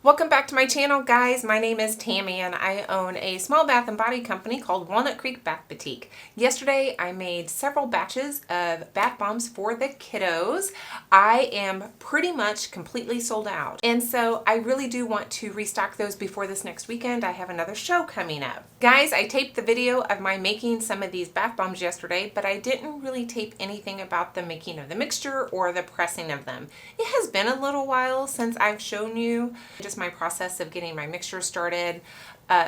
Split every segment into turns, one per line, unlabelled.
Welcome back to my channel, guys. My name is Tammy and I own a small bath and body company called Walnut Creek Bath Boutique. Yesterday I made several batches of bath bombs for the kiddos. I am pretty much completely sold out, and so I really do want to restock those before this next weekend. I have another show coming up. Guys, I taped the video of my making some of these bath bombs yesterday, but I didn't really tape anything about the making of the mixture or the pressing of them. It has been a little while since I've shown you just my process of getting my mixture started.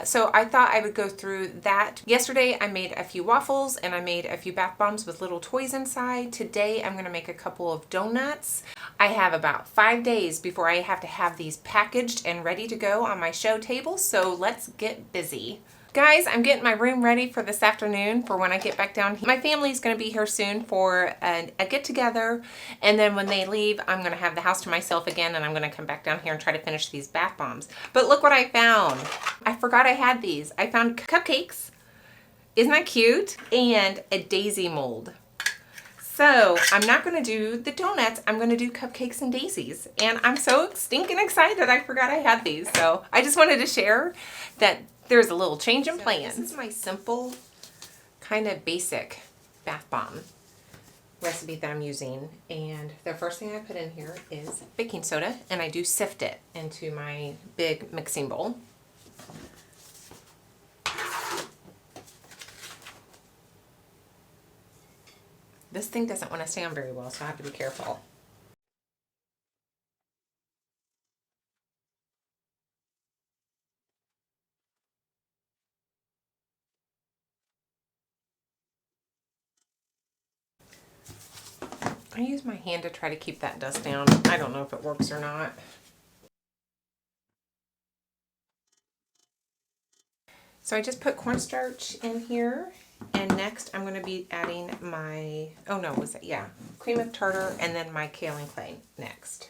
So I thought I would go through that. Yesterday I made a few waffles and I made a few bath bombs with little toys inside. Today I'm going to make a couple of donuts. I have about 5 days before I have to have these packaged and ready to go on my show table, so let's get busy. Guys, I'm getting my room ready for this afternoon for when I get back down here. My family's going to be here soon for a get-together, and then when they leave, I'm going to have the house to myself again, and I'm going to come back down here and try to finish these bath bombs. But look what I found. I forgot I had these. I found cupcakes. Isn't that cute? And a daisy mold. So I'm not going to do the donuts. I'm going to do cupcakes and daisies. And I'm so stinking excited. I forgot I had these. So I just wanted to share that there's a little change in plans. This is my simple, kind of basic bath bomb recipe that I'm using. And the first thing I put in here is baking soda, and I do sift it into my big mixing bowl. This thing doesn't want to stand very well, so I have to be careful. I use my hand to try to keep that dust down. I don't know if it works or not. So I just put cornstarch in here, and next I'm going to be adding my, cream of tartar, and then my kaolin clay next.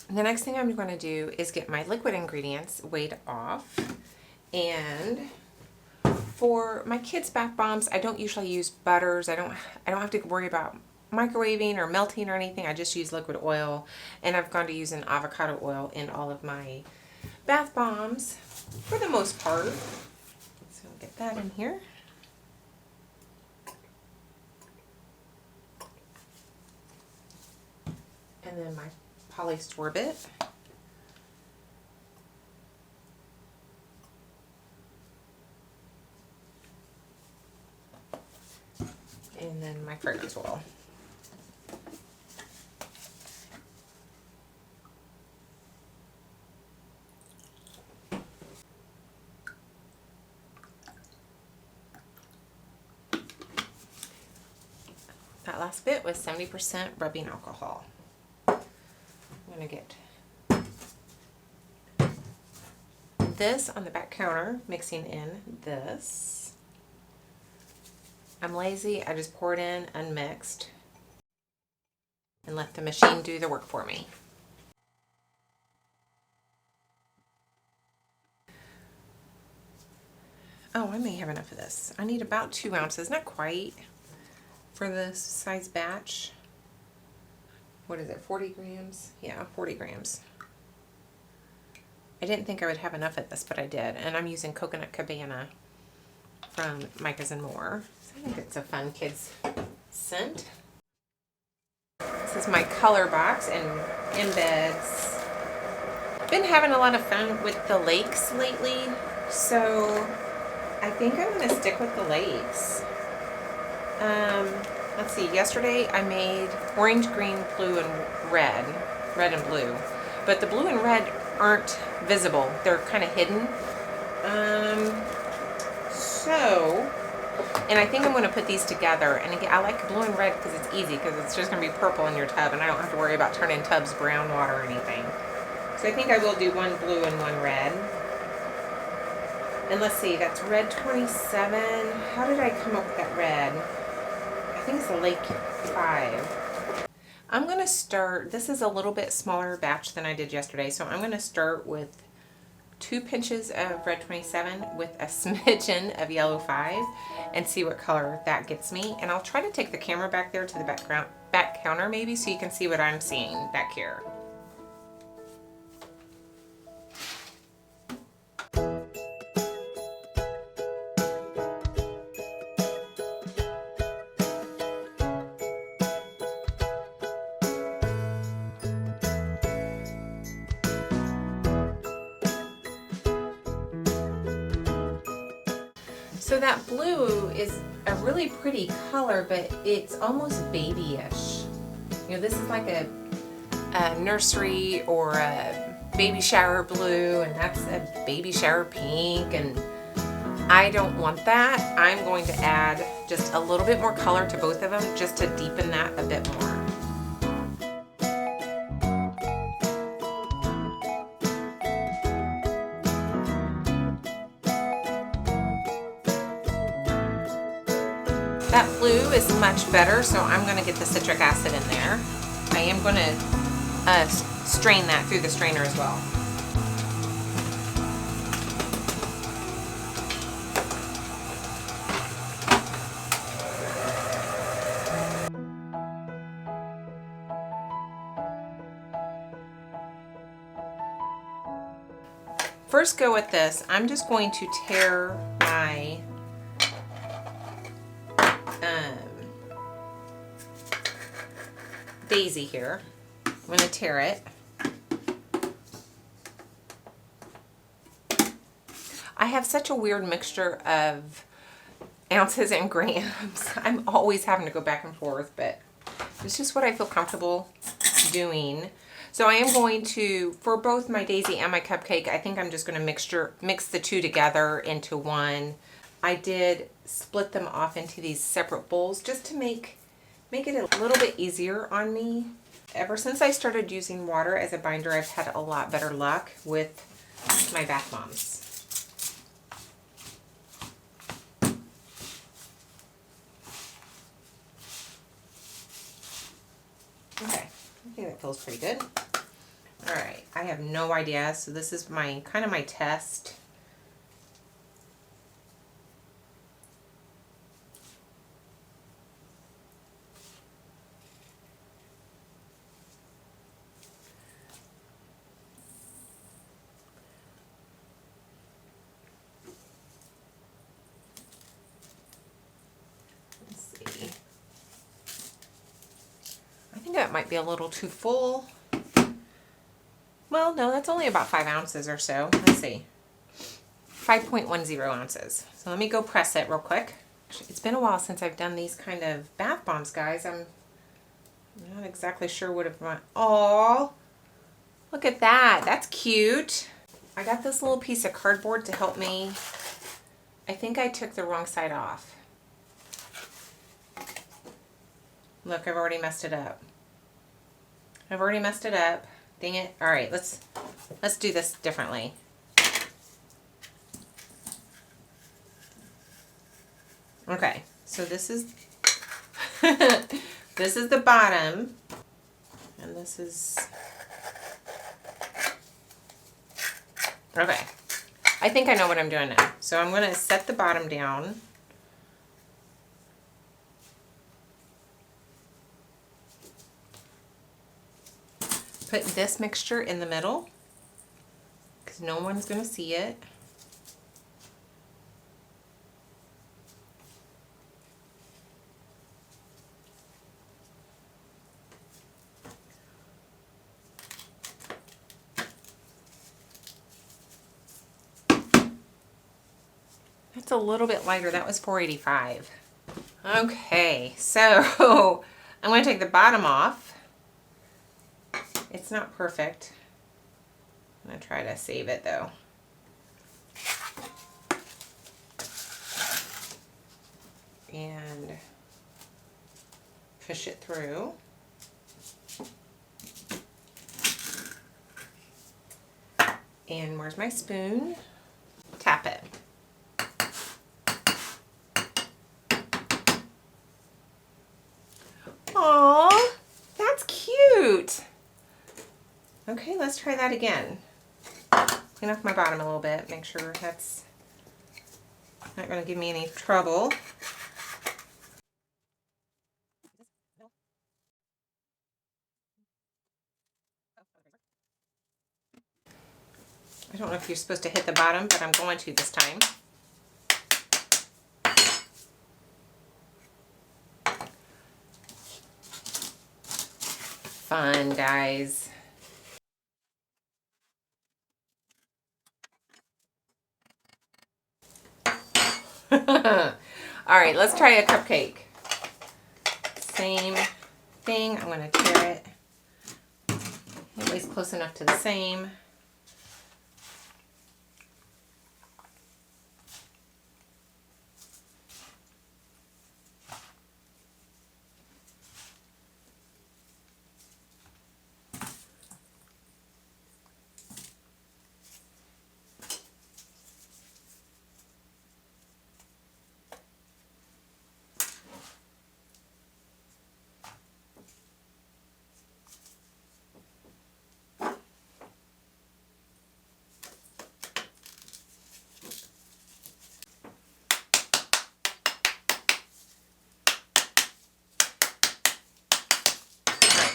The next thing I'm going to do is get my liquid ingredients weighed off. And for my kids' bath bombs, I don't usually use butters. I don't have to worry about microwaving or melting or anything. I just use liquid oil, and I've gone to using avocado oil in all of my bath bombs for the most part. So I'll get that in here. And then my polysorbate. And then my fragrance oil. That last bit was 70% rubbing alcohol. I'm going to get this on the back counter, mixing in this. I'm lazy. I just pour it in unmixed and let the machine do the work for me. Oh, I may have enough of this. I need about 2 ounces, not quite, for this size batch. What is it, 40 grams? Yeah, 40 grams. I didn't think I would have enough of this, but I did. And I'm using Coconut Cabana from Micah's and More. So I think it's a fun kids scent. This is my color box and embeds. Been having a lot of fun with the lakes lately, so I think I'm going to stick with the lakes. Let's see, yesterday I made orange, green, blue, and red and blue. But the blue and red aren't visible. They're kind of hidden. And I think I'm going to put these together. And again, I like blue and red because it's easy, because it's just going to be purple in your tub, and I don't have to worry about turning tubs brown water or anything. So I think I will do one blue and one red. And let's see, that's red 27. How did I come up with that red? I think it's a Lake 5. I'm going to start, this is a little bit smaller batch than I did yesterday, so I'm going to start with 2 pinches of red 27 with a smidgen of yellow 5 and see what color that gets me. And I'll try to take the camera back there to the back counter maybe so you can see what I'm seeing back here. So that blue is a really pretty color, but it's almost babyish. You know, this is like a nursery or a baby shower blue, and that's a baby shower pink, and I don't want that. I'm going to add just a little bit more color to both of them just to deepen that a bit more. That blue is much better, so I'm going to get the citric acid in there. I am going to strain that through the strainer as well. First go with this, I'm just going to tear my daisy here. I'm going to tear it. I have such a weird mixture of ounces and grams. I'm always having to go back and forth, but it's just what I feel comfortable doing. So I am going to, for both my daisy and my cupcake, I think I'm just going to mix the two together into one. I did split them off into these separate bowls just to make it a little bit easier on me. Ever since I started using water as a binder, I've had a lot better luck with my bath bombs. Okay, I think that feels pretty good. All right, I have no idea, so this is my kind of my test. That might be a little too full. Well, no, that's only about 5 ounces or so. Let's see. 5.10 ounces. So let me go press it real quick. It's been a while since I've done these kind of bath bombs, guys. I'm not exactly sure what it went. Oh, look at that. That's cute. I got this little piece of cardboard to help me. I think I took the wrong side off. Look, I've already messed it up. I've already messed it up. Dang it. All right, let's do this differently. Okay, so this is this is the bottom, and this is okay. I think I know what I'm doing now. So I'm going to set the bottom down. Put this mixture in the middle because no one's going to see it. That's a little bit lighter. That was 485. Okay, so I'm going to take the bottom off. It's not perfect. I'm going to try to save it though. And push it through. And where's my spoon? Tap it. Aww, that's cute. Okay, let's try that again. Put clean off my bottom a little bit, make sure that's not going to give me any trouble. I don't know if you're supposed to hit the bottom, but I'm going to this time. Fun, guys. All right, let's try a cupcake. Same thing. I'm going to tear it at least close enough to the same.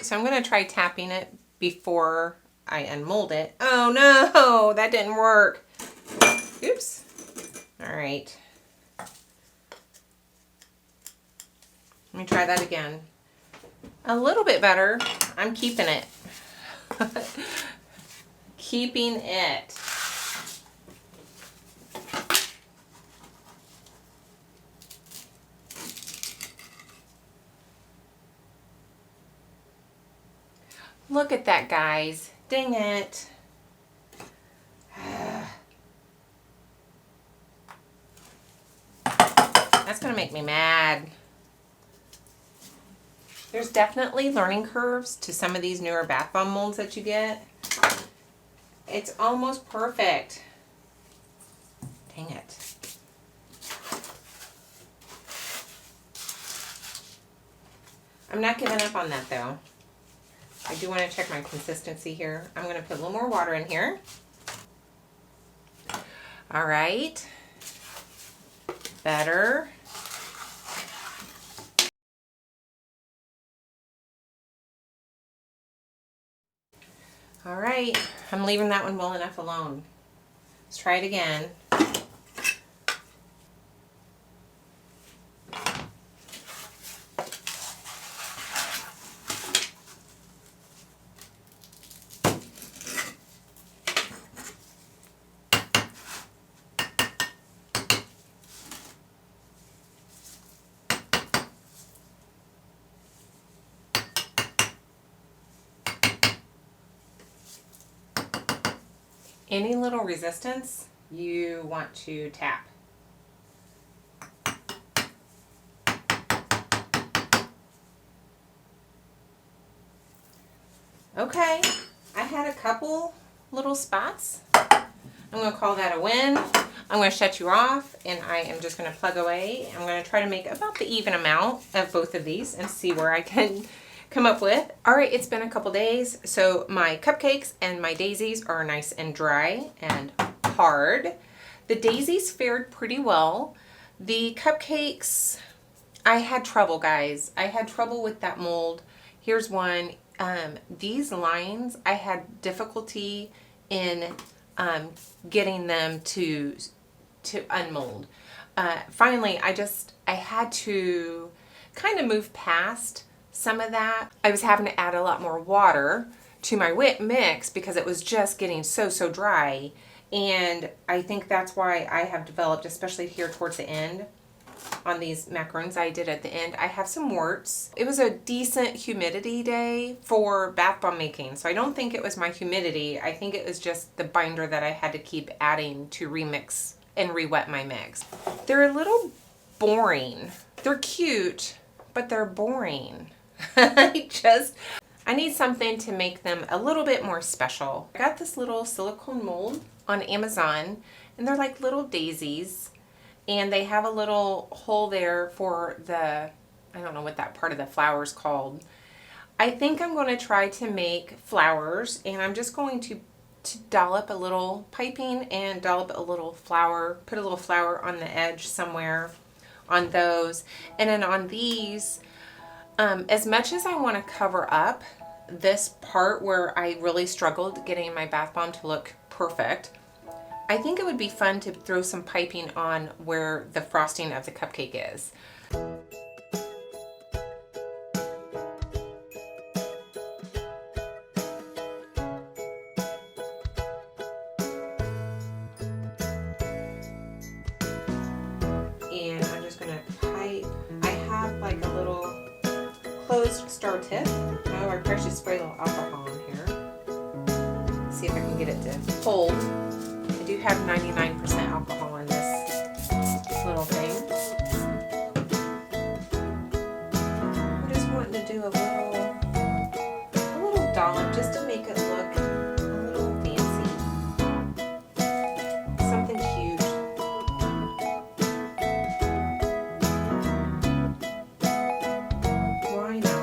So I'm going to try tapping it before I unmold it. Oh no, that didn't work. Oops. All right. Let me try that again. A little bit better. I'm keeping it. Keeping it. Look at that, guys. Dang it. That's going to make me mad. There's definitely learning curves to some of these newer bath bomb molds that you get. It's almost perfect. Dang it. I'm not giving up on that though. I do want to check my consistency here. I'm going to put a little more water in here. All right. Better. All right. I'm leaving that one well enough alone. Let's try it again. Any little resistance you want to tap. Okay, I had a couple little spots. I'm going to call that a win. I'm going to shut you off and I am just going to plug away. I'm going to try to make about the even amount of both of these and see where I can come up with. All right, it's been a couple days, so my cupcakes and my daisies are nice and dry and hard. The daisies fared pretty well. The cupcakes, I had trouble, guys. I had trouble with that mold. Here's one. These lines, I had difficulty in getting them to unmold. Finally, I had to kind of move past some of that. I was having to add a lot more water to my wet mix because it was just getting so dry. And I think that's why I have developed, especially here towards the end, on these macaroons I did at the end, I have some warts. It was a decent humidity day for bath bomb making, so I don't think it was my humidity. I think it was just the binder that I had to keep adding to remix and re-wet my mix. They're a little boring. They're cute, but they're boring. I need something to make them a little bit more special. I got this little silicone mold on Amazon, and they're like little daisies, and they have a little hole there for the, I don't know what that part of the flower is called. I think I'm going to try to make flowers, and I'm just going to dollop a little piping and dollop a little flour, put a little flour on the edge somewhere on those. And then on these, as much as I want to cover up this part where I really struggled getting my bath bomb to look perfect, I think it would be fun to throw some piping on where the frosting of the cupcake is. And I'm just gonna pipe. I have like a little closed star tip. Oh, I probably should spray a little alcohol in here. See if I can get it to hold. I do have 99% alcohol in this little thing. I'm just wanting to do a little dollop just to make it look a little fancy. Something cute. Why not?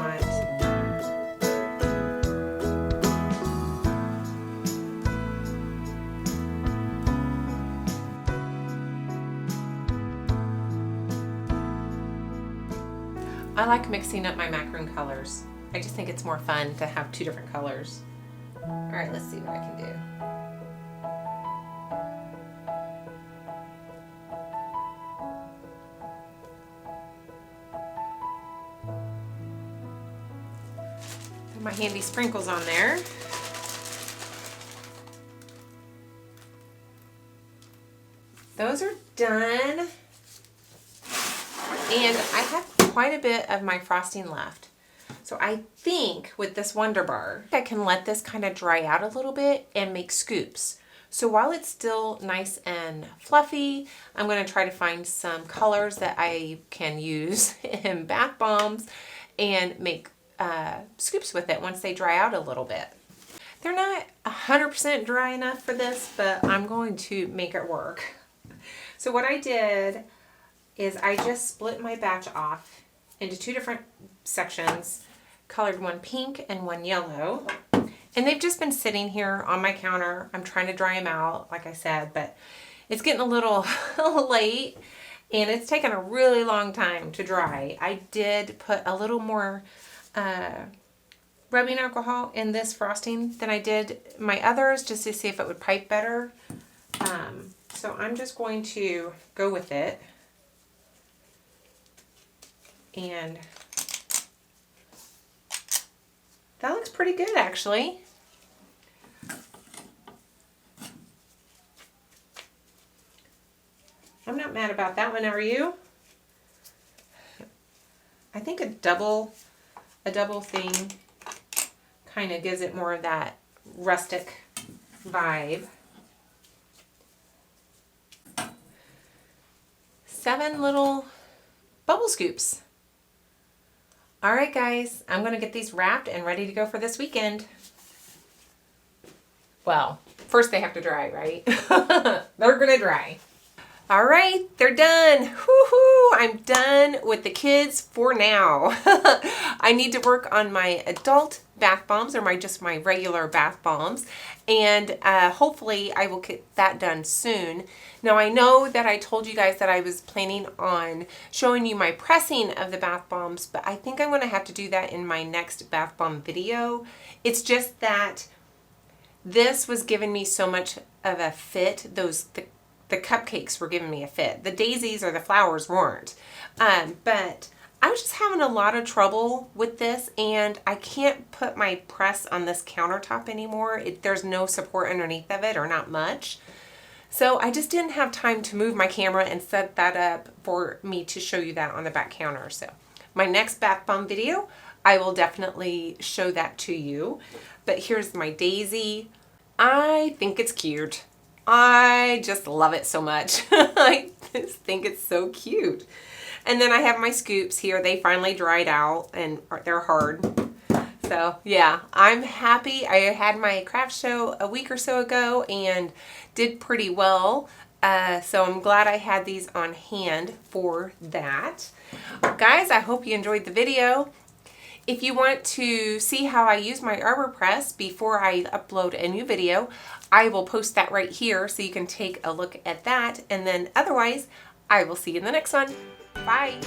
I like mixing up my macaroon colors. I just think it's more fun to have two different colors. All right, let's see what I can do. Put my handy sprinkles on there. Those are done. And I have quite a bit of my frosting left. So I think with this Wonder Bar, I can let this kind of dry out a little bit and make scoops. So while it's still nice and fluffy, I'm going to try to find some colors that I can use in bath bombs and make scoops with it once they dry out a little bit. They're not 100% dry enough for this, but I'm going to make it work. So what I did is I just split my batch off into two different sections, colored one pink and one yellow. And they've just been sitting here on my counter. I'm trying to dry them out, like I said, but it's getting a little late and it's taken a really long time to dry. I did put a little more rubbing alcohol in this frosting than I did my others just to see if it would pipe better. So I'm just going to go with it. And that looks pretty good, actually. I'm not mad about that one, are you? I think a double thing kind of gives it more of that rustic vibe. 7 little bubble scoops. All right, guys, I'm going to get these wrapped and ready to go for this weekend. Well, first they have to dry, right? They're going to dry. All right, they're done. Woohoo! I'm done with the kids for now. I need to work on my adult bath bombs, or just my regular bath bombs, and hopefully I will get that done soon. Now I know that I told you guys that I was planning on showing you my pressing of the bath bombs, but I think I'm going to have to do that in my next bath bomb video. It's just that this was giving me so much of a fit. The cupcakes were giving me a fit. The daisies or the flowers weren't. But I was just having a lot of trouble with this, and I can't put my press on this countertop anymore. There's no support underneath of it, or not much. So I just didn't have time to move my camera and set that up for me to show you that on the back counter. So my next bath bomb video, I will definitely show that to you. But here's my daisy. I think it's cute. I just love it so much. I just think it's so cute. And then I have my scoops here. They finally dried out and they're hard. So yeah, I'm happy. I had my craft show a week or so ago and did pretty well. So I'm glad I had these on hand for that. Guys, I hope you enjoyed the video. If you want to see how I use my arbor press before I upload a new video, I will post that right here so you can take a look at that. And then otherwise, I will see you in the next one. Bye.